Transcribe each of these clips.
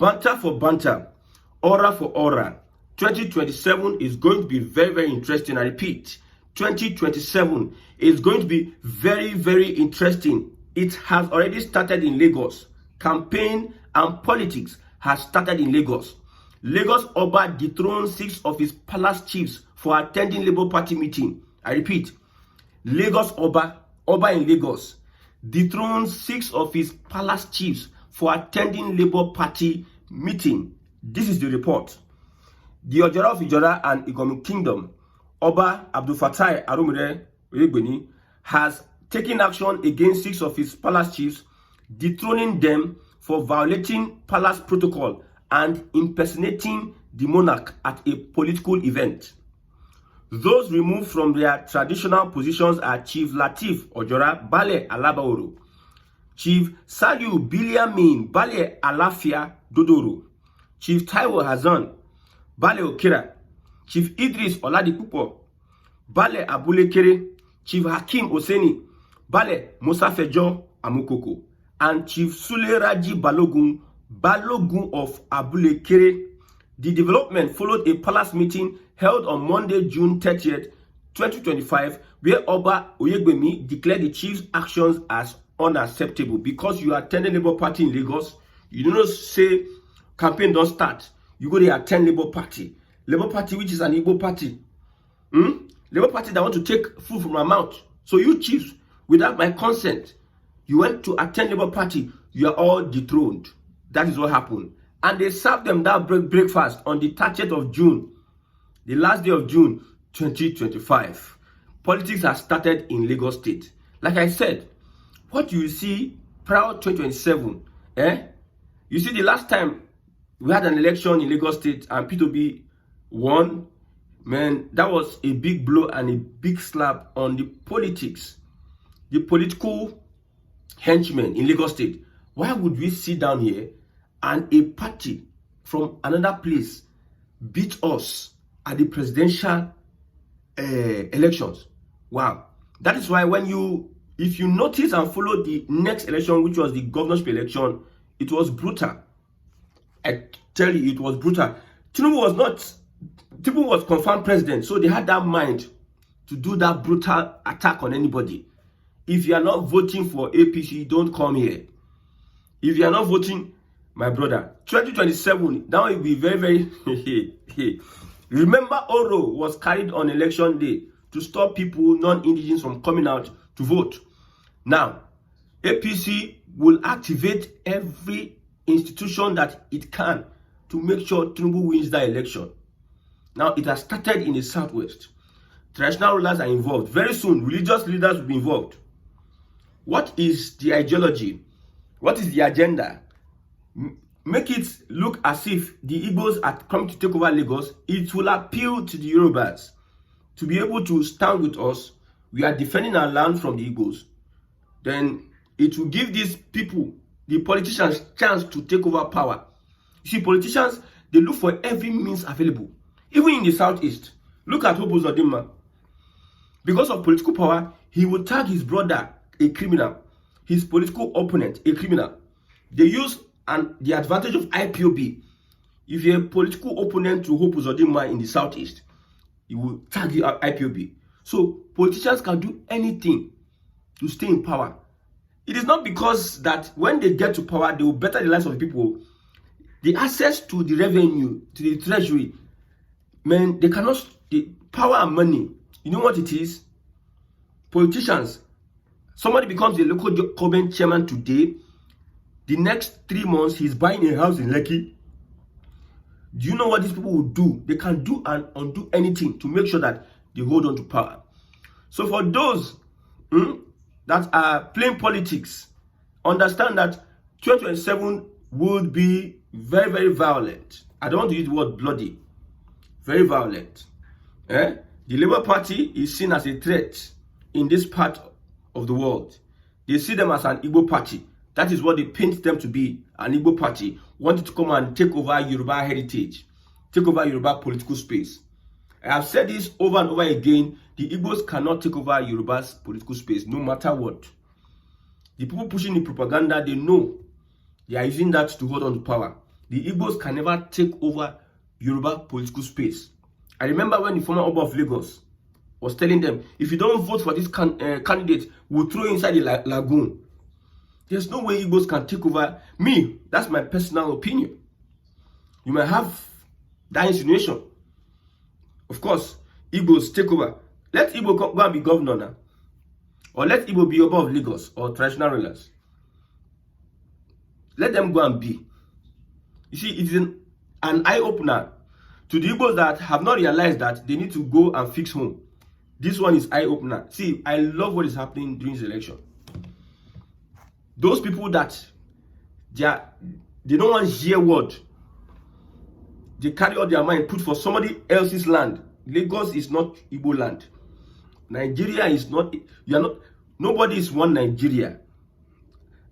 Banter for banter, aura for aura. 2027 is going to be very, very interesting. I repeat, 2027 is going to be very, very interesting. It has already started in Lagos. Campaign and politics has started in Lagos. Lagos Oba dethroned 6 of his palace chiefs for attending Labour Party meeting. I repeat, Lagos Oba in Lagos, dethroned 6 of his palace chiefs for attending Labour Party meeting. This is the report. The Ojora of Ijora and Igomu Kingdom, Oba Abdul Fatai Arumire Oyegbeni, has taken action against 6 of his palace chiefs, dethroning them for violating palace protocol and impersonating the monarch at a political event. Those removed from their traditional positions are Chief Latif Ojora Bale Alabaoro, Chief Saliu Biliamin Bale Alafia Dodoro, Chief Taiwo Hazan Bale Okira, Chief Idris Oladipupo Bale Abulekere, Chief Hakim Oseni Bale Mosafejo Amukoko, and Chief Sule Raji Balogun of Abulekere. The development followed a palace meeting held on Monday, June 30th, 2025, where Oba Oyegbemi declared the chief's actions as unacceptable. Because you attended Labour Party in Lagos, you do not say campaign don't start. You go to attend Labour Party. Labour Party, which is an Igbo party. Labour Party that want to take food from my mouth. So you chiefs, without my consent, you went to attend Labour Party. You are all dethroned. That is what happened. And they served them that breakfast on the 30th of June, the last day of June 2025. Politics has started in Lagos State. Like I said, what you see prior 2027, you see the last time we had an election in Lagos State and P2B won, man, that was a big blow and a big slap on the politics, the political henchmen in Lagos State. Why would we sit down here and a party from another place beat us at the presidential elections? Wow. That is why if you notice and follow the next election, which was the governorship election, it was brutal. I tell you, it was brutal. Tunu was confirmed president, so they had that mind to do that brutal attack on anybody. If you are not voting for APC, don't come here. If you are not voting, my brother, 2027, that will be very, very... Remember, Oro was carried on election day to stop people, non-indigenous, from coming out to vote. Now, APC will activate every institution that it can to make sure Tinubu wins that election. Now, it has started in the southwest. Traditional rulers are involved. Very soon, religious leaders will be involved. What is the ideology? What is the agenda? Make it look as if the Igbos are coming to take over Lagos. It will appeal to the Yorubas to be able to stand with us. We are defending our land from the Igbos. Then it will give these people, the politicians, chance to take over power. You see, politicians, they look for every means available. Even in the southeast, look at Hope Uzodinma. Because of political power, he will tag his brother a criminal, his political opponent a criminal. They use the advantage of IPOB. If you're a political opponent to Hope Uzodinma in the southeast, he will tag you IPOB. So politicians can do anything to stay in power. It is not because that when they get to power, they will better the lives of the people. The access to the revenue, to the treasury, man, they cannot, the power and money, you know what it is? Politicians, somebody becomes a local government chairman today, the next 3 months, he's buying a house in Lekki. Do you know what these people will do? They can do and undo anything to make sure that they hold on to power. So for those that are playing politics, understand that 2027 would be very, very violent. I don't want to use the word bloody. Very violent. The Labour Party is seen as a threat in this part of the world. They see them as an Igbo party. That is what they paint them to be, an Igbo party, wanting to come and take over Yoruba heritage, take over Yoruba political space. I have said this over and over again, the Igbos cannot take over Yoruba's political space, no matter what. The people pushing the propaganda, they know they are using that to hold on to power. The Igbos can never take over Yoruba political space. I remember when the former Oba of Lagos was telling them, if you don't vote for this candidate, we'll throw you inside the lagoon. There's no way Igbos can take over me. That's my personal opinion. You might have that insinuation. Of course, Igbos take over. Let Igbo go and be governor now. Or let Igbo be Oba of Lagos or traditional rulers. Let them go and be. You see, it is an eye-opener to the Igbos that have not realized that they need to go and fix home. This one is eye-opener. See, I love what is happening during this election. Those people that they don't want to hear word. They carry out their mind, put for somebody else's land. Lagos is not Igbo land. Nigeria is not, nobody is one Nigeria.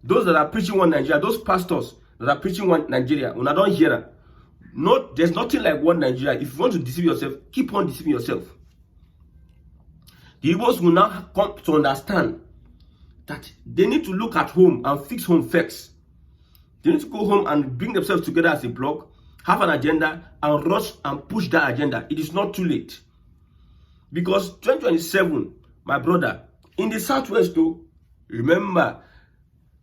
Those that are preaching one Nigeria, those pastors that are preaching one Nigeria, when I don't hear that, no, there's nothing like one Nigeria. If you want to deceive yourself, keep on deceiving yourself. The Igbos will now come to understand that they need to look at home and fix home first. They need to go home and bring themselves together as a bloc, have an agenda, and rush and push that agenda. It is not too late. Because 2027, my brother, in the Southwest too, remember,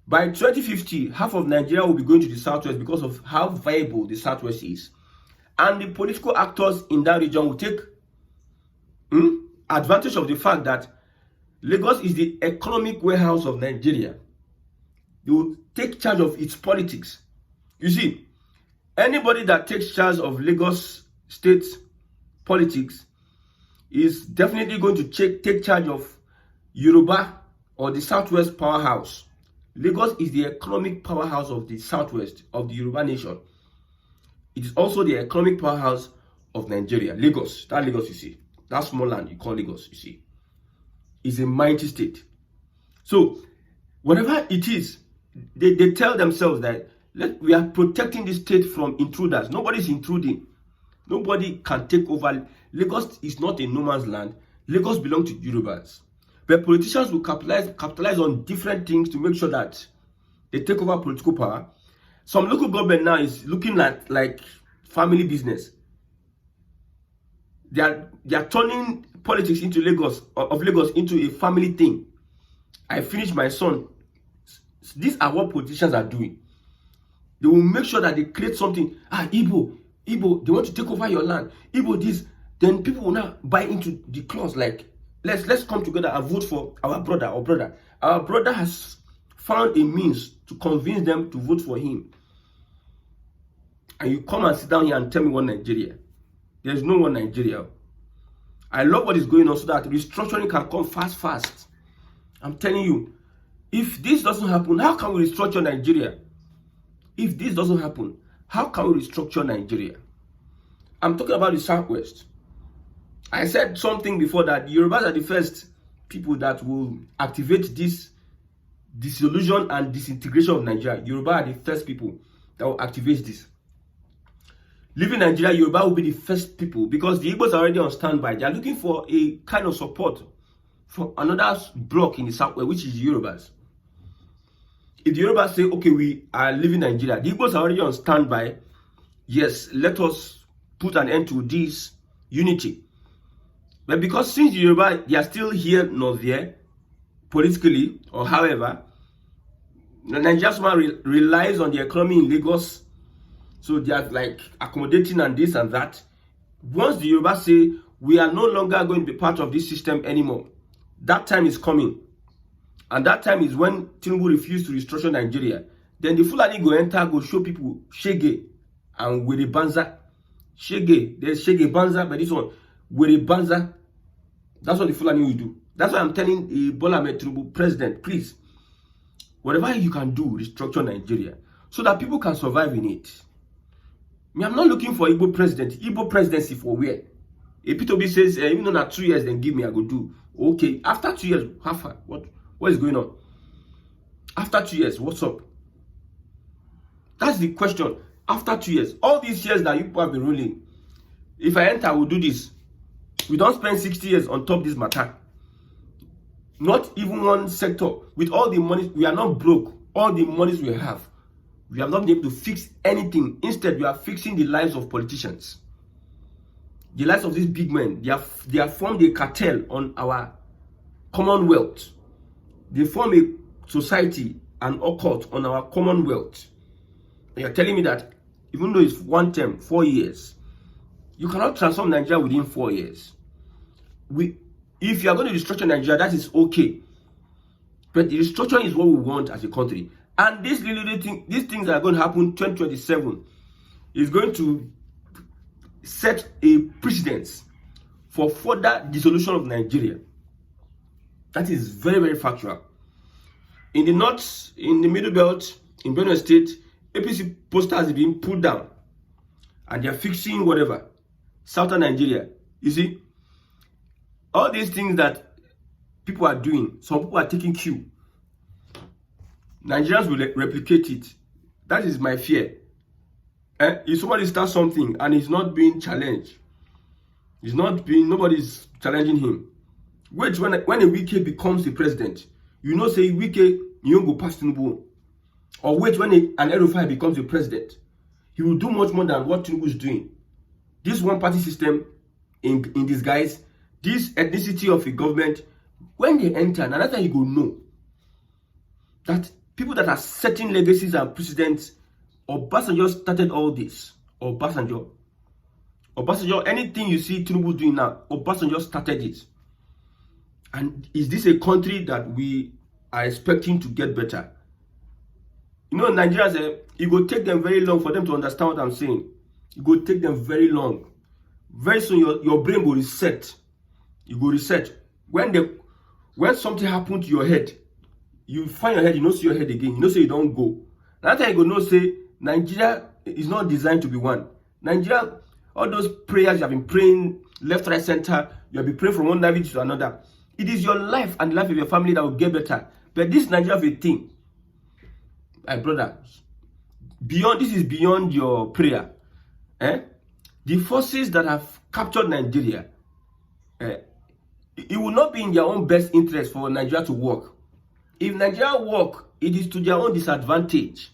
by 2050, half of Nigeria will be going to the Southwest because of how viable the Southwest is. And the political actors in that region will take advantage of the fact that Lagos is the economic warehouse of Nigeria. They will take charge of its politics. You see, anybody that takes charge of Lagos state politics is definitely going to take charge of Yoruba or the Southwest powerhouse. Lagos is the economic powerhouse of the Southwest, of the Yoruba nation. It is also the economic powerhouse of Nigeria. Lagos, that Lagos you see, that small land you call Lagos, you see, is a mighty state. So, whatever it is, they tell themselves that we are protecting the state from intruders. Nobody is intruding. Nobody can take over. Lagos is not a no man's land. Lagos belongs to Yorubas. But politicians will capitalize on different things to make sure that they take over political power. Some local government now is looking at like family business. They are turning politics into Lagos into a family thing. I finished my son. These are what politicians are doing. They will make sure that they create something. Igbo, they want to take over your land. Igbo this, then people will now buy into the clause like, let's come together and vote for our brother or brother. Our brother has found a means to convince them to vote for him. And you come and sit down here and tell me one Nigeria. There's no one Nigeria. I love what is going on so that restructuring can come fast. I'm telling you, if this doesn't happen, how can we restructure Nigeria? If this doesn't happen, how can we restructure Nigeria? I'm talking about the Southwest. I said something before that Yorubas are the first people that will activate this dissolution and disintegration of Nigeria. Yoruba are the first people that will activate this. Leaving Nigeria, Yoruba will be the first people because the Igbos are already on standby. They are looking for a kind of support from another bloc in the Southwest, which is the Yorubas. If the Yorubas say, okay, we are leaving Nigeria, the Igbos are already on standby. Yes, let us put an end to this unity. But because since the Yoruba, they are still here, not there, politically, or however, Nigeria relies on the economy in Lagos. So they are like accommodating and this and that. Once the Yoruba say, we are no longer going to be part of this system anymore, that time is coming. And that time is when Tunu refused to restructure Nigeria. Then the Fulani go enter, go show people Shege and Were Banza. Shege, there's Shege Banza, but this one, Were Banza. That's what the Fulani will do. That's why I'm telling Bola Ahmed Tinubu, president, please, whatever you can do, restructure Nigeria so that people can survive in it. Me, I'm not looking for Igbo president. Igbo presidency for where? If P2B says, even though not 2 years, then give me, I go do. Okay, after 2 years, how far? What is going on? After 2 years, what's up? That's the question. After 2 years, all these years that you people have been ruling, if I enter, I will do this. We don't spend 60 years on top of this matter. Not even one sector. With all the money, we are not broke. All the monies we have, We have not been able to fix anything. Instead, we are fixing the lives of politicians. The lives of these big men. They have formed a cartel on our commonwealth. They form a society, an occult on our commonwealth. And you're telling me that even though it's one term, 4 years, you cannot transform Nigeria within 4 years. If you are going to restructure Nigeria, that is okay. But the restructuring is what we want as a country. And these things that are going to happen 2027 is going to set a precedence for further dissolution of Nigeria. That is very, very factual. In the north, in the middle belt, in Benue State, APC posters are being pulled down. And they are fixing whatever. Southern Nigeria. You see, all these things that people are doing, some people are taking cue. Nigerians will replicate it. That is my fear. If somebody starts something and he's not being challenged, nobody's challenging him. Wait, when a Wike becomes the president, you know, say Wike, you don't go past Tunu. Or wait, when an Erufai becomes the president, he will do much more than what Tunu is doing. This one-party system in disguise, this ethnicity of a government, when they enter, another time you go know that people that are setting legacies and precedents, Obasanjo started all this. Obasanjo, anything you see Tinubu doing now, Obasanjo started it. And is this a country that we are expecting to get better? You know, Nigerians, it will take them very long for them to understand what I'm saying. It will take them very long. Very soon, your brain will reset. You go reset. When something happens to your head, you find your head, you don't see your head again. You know, say you don't go. That time you go know, say Nigeria is not designed to be one. Nigeria, all those prayers you have been praying left, right, center, you have been praying from one Navy to another. It is your life and the life of your family that will get better. But this Nigeria of a thing, my brother, this is beyond your prayer. The forces that have captured Nigeria, it will not be in their own best interest for Nigeria to work. If Nigeria work, it is to their own disadvantage.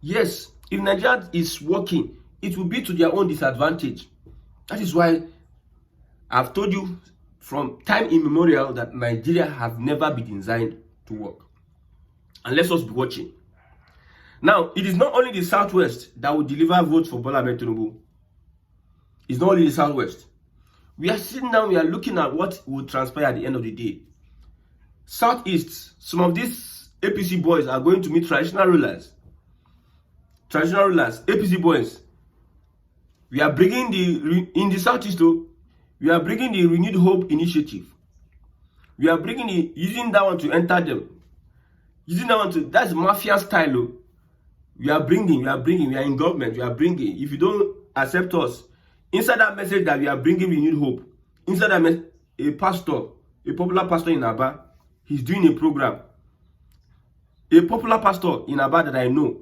Yes, if Nigeria is working, it will be to their own disadvantage. That is why I've told you from time immemorial that Nigeria have never been designed to work. And let us be watching. Now, it is not only the Southwest that will deliver votes for Bola Ahmed Tinubu. It's not only the Southwest. We are sitting down, we are looking at what will transpire at the end of the day. Southeast, some of these APC boys are going to meet traditional rulers. APC boys. We are bringing in the Southeast though, we are bringing the Renewed Hope Initiative. We are using that one to enter them. That's mafia style though. We are in government, we are bringing. If you don't accept us, inside that message that we are bringing renewed hope, inside that a popular pastor in Aba, he's doing a program. A popular pastor in Aba that I know,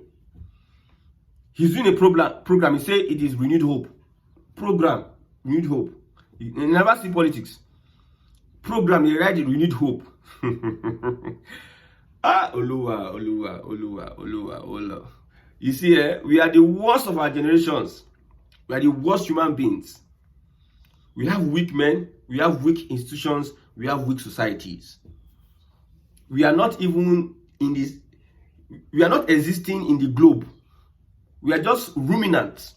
he's doing a program. He said it is renewed hope. Program, renewed hope. You never see politics. Program, he write renewed hope. Oluwa. You see, we are the worst of our generations. We are the worst human beings. We have weak men, we have weak institutions, we have weak societies. We are not even we are not existing in the globe. We are just ruminants.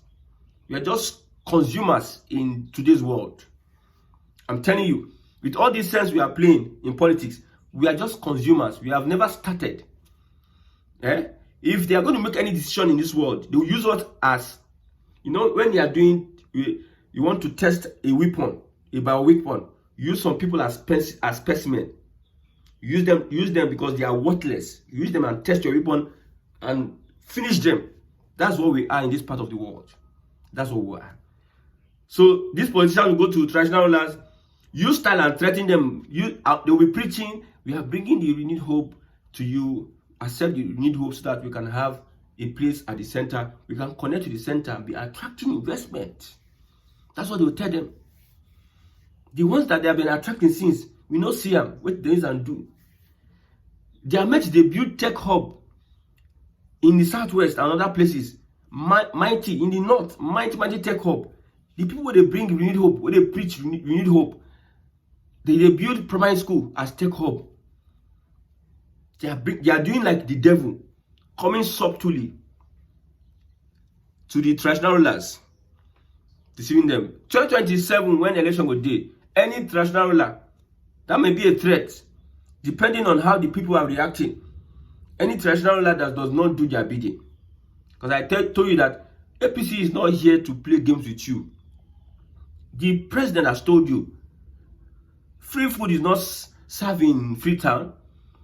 We are just consumers in today's world. I'm telling you, with all these sense we are playing in politics, we are just consumers. We have never started. If they are going to make any decision in this world, they will use us as, you know, when they are doing, you want to test a weapon, a bioweapon, use some people as specimen. Use them because they are worthless. Use them and test your weapon and finish them. That's what we are in this part of the world. That's what we are. So these politicians will go to traditional rulers, use style and threaten them. They will be preaching, we are bringing the renewed hope to you. Accept the renewed hope so that we can have a place at the center. We can connect to the center and be attracting investment. That's what they will tell them. The ones that they have been attracting since, we know see them, what they and do. They are meant to build tech hub in the southwest and other places, mighty in the north, mighty tech hub. The people where they bring renewed hope, where they preach renewed hope, they build primary school as tech hub. They are doing like the devil, coming subtly to the traditional rulers, deceiving them. 2027, when election will day, any traditional ruler that may be a threat, depending on how the people are reacting. Any traditional ruler that does not do their bidding. Because I told you that APC is not here to play games with you. The president has told you, free food is not served in Freetown.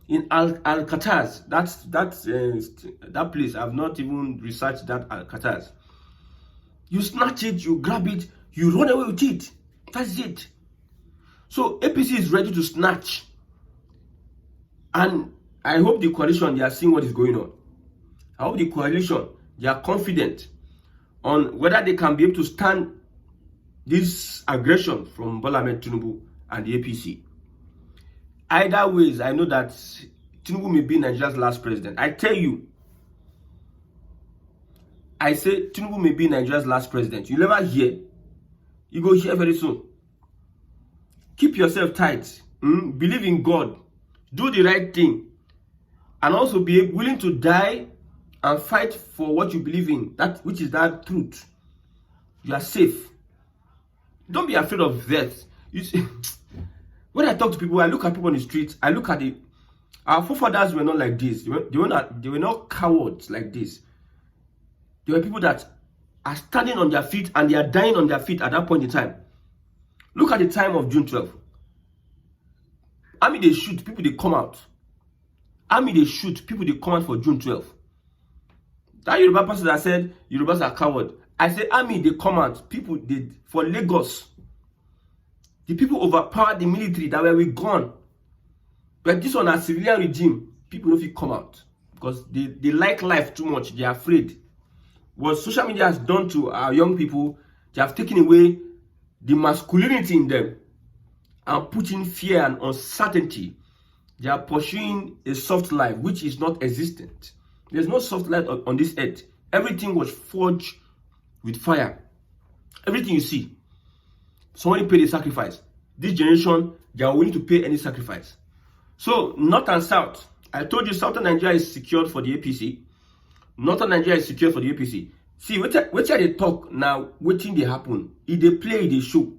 In Alcatraz, that place, I've not even researched that Alcatraz. You snatch it, you grab it, you run away with it. That's it. So APC is ready to snatch. And I hope the coalition, they are seeing what is going on. I hope the coalition, they are confident on whether they can be able to stand this aggression from Bola Ahmed Tinubu and the APC. Either ways, I know that Tinubu may be Nigeria's last president. I tell you, I say Tinubu may be Nigeria's last president. You never hear. You go hear very soon. Keep yourself tight. Believe in God. Do the right thing. And also be willing to die and fight for what you believe in, that which is that truth. You are safe. Don't be afraid of death. You see, when I talk to people, I look at people on the street, I look at it. Our forefathers were not like this. They were not cowards like this. They were people that are standing on their feet and they are dying on their feet at that point in time. Look at the time of June 12. Army, they shoot, people, they come out. Army, they shoot, people, they come out for June 12. That Yoruba person that said Yorubas are coward. I say army, they come out. People, for Lagos. The people overpowered the military that were with gun. But this one, a civilian regime, people don't feel come out. Because they like life too much. They are afraid. What social media has done to our young people, they have taken away the masculinity in them and putting fear and uncertainty. They are pursuing a soft life which is not existent. There's no soft life on this earth. Everything was forged with fire. Everything you see, somebody paid a sacrifice. This generation, they are willing to pay any sacrifice. So, North and South, I told you Southern Nigeria is secured for the APC. Northern Nigeria is secured for the APC. See, which they talk now, waiting they happen. If they play, they show.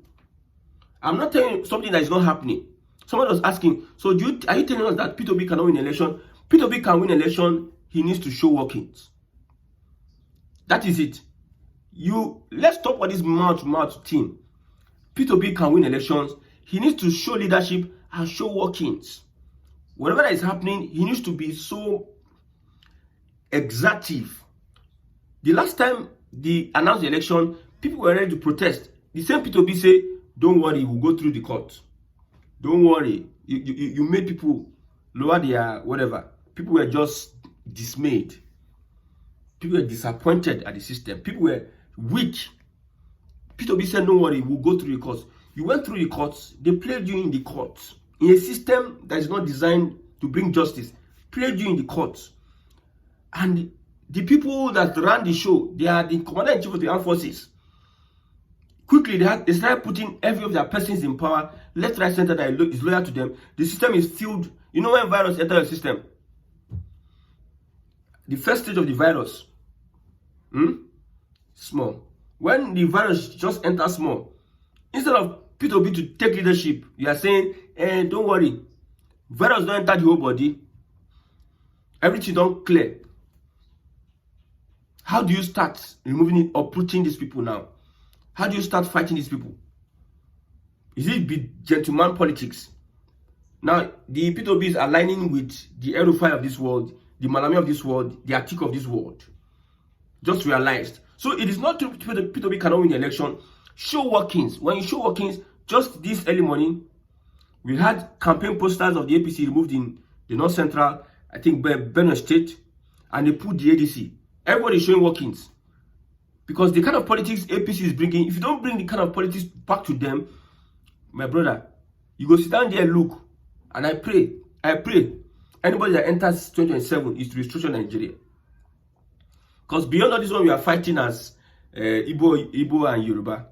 I'm not telling you something that is not happening. Someone was asking, so are you telling us that P2B cannot win election? P2B can win election, he needs to show workings. That is it. Let's stop all this mouth thing. P2B can win elections, he needs to show leadership and show workings. Whatever that is happening, he needs to be so exactive. The last time they announced the election, people were ready to protest. The same P2B say, don't worry, we'll go through the court. Don't worry. You made people lower their whatever. People were just dismayed. People were disappointed at the system. People were weak. P2B said, don't worry, we'll go through the courts. You went through the courts. They played you in the courts. In a system that is not designed to bring justice. Played you in the courts. And the people that ran the show, they are the commander-in-chief of the armed forces. Quickly, they started putting every of their persons in power, left, right, center that is loyal to them. The system is filled. You know when virus enter your system? The first stage of the virus, small. When the virus just enters small, instead of P2B to take leadership, you are saying, don't worry, virus don't enter the whole body. Everything don't clear. How do you start removing it or putting these people now? How do you start fighting these people? Is it be gentleman politics? Now, the P2B is aligning with the Erufai of this world, the Malami of this world, the Atiku of this world. Just realized. So it is not true P2B cannot win the election. Show workings. When you show workings, just this early morning, we had campaign posters of the APC removed in the North Central, I think Benue State, and they put the ADC. Everybody is showing workings. Because the kind of politics APC is bringing, if you don't bring the kind of politics back to them, my brother, you go sit down there and look. And I pray, anybody that enters 2027 is to restructure Nigeria. Because beyond all this one, we are fighting as Igbo and Yoruba.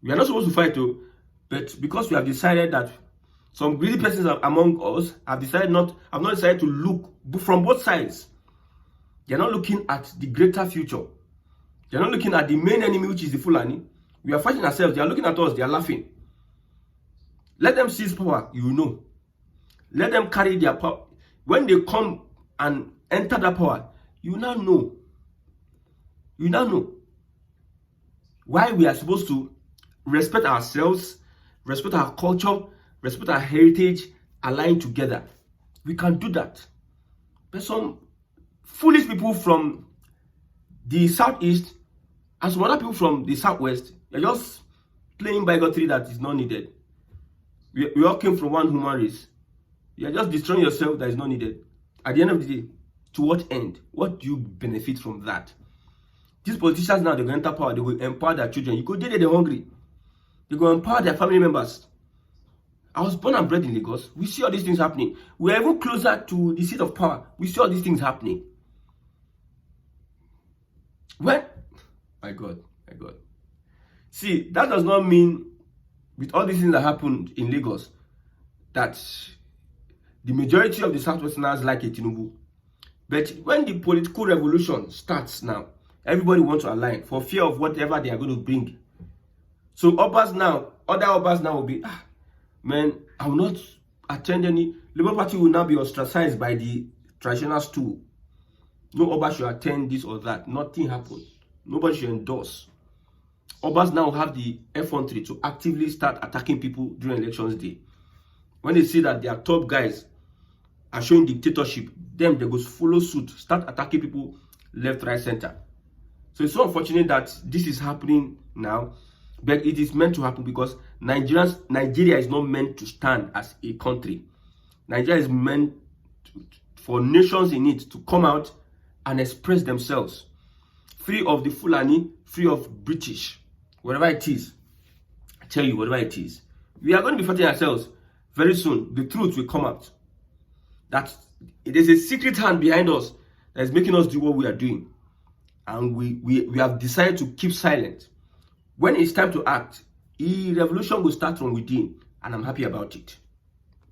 We are not supposed to fight, though, but because we have decided that some greedy persons among us have not decided to look from both sides. They are not looking at the greater future. They are not looking at the main enemy, which is the Fulani. We are fighting ourselves. They are looking at us. They are laughing. Let them seize power, you know. Let them carry their power. When they come and enter that power, you now know. You now know why we are supposed to respect ourselves, respect our culture, respect our heritage, align together. We can do that. But some foolish people from the southeast and some other people from the southwest, they're just playing bigotry that is not needed. We all came from one human race. You're just destroying yourself that is not needed. At the end of the day, to what end? What do you benefit from that? These politicians now, they will enter power, they will empower their children. You go there, they're hungry. They go empower their family members. I was born and bred in Lagos. We see all these things happening. We are even closer to the seat of power. We see all these things happening. When? My God. See, that does not mean, with all these things that happened in Lagos, that the majority of the Southwesterners like a Tunu. But when the political revolution starts now, everybody wants to align for fear of whatever they are going to bring. So Obas now, other Obas now will be, man, I will not attend any. Labour Party will now be ostracized by the traditional stool. No Oba should attend this or that. Nothing happened. Nobody should endorse. Obas now have the effrontery to actively start attacking people during elections day. When they see that their top guys are showing dictatorship, them they go follow suit, start attacking people left, right, center. So it's so unfortunate that this is happening now, but it is meant to happen because Nigeria is not meant to stand as a country. Nigeria is meant for nations in it to come out and express themselves, free of the Fulani, free of British, whatever it is. I tell you, whatever it is, we are going to be fighting ourselves very soon. The truth will come out. That it is a secret hand behind us that is making us do what we are doing, and we have decided to keep silent. When it's time to act, a revolution will start from within, and I'm happy about it.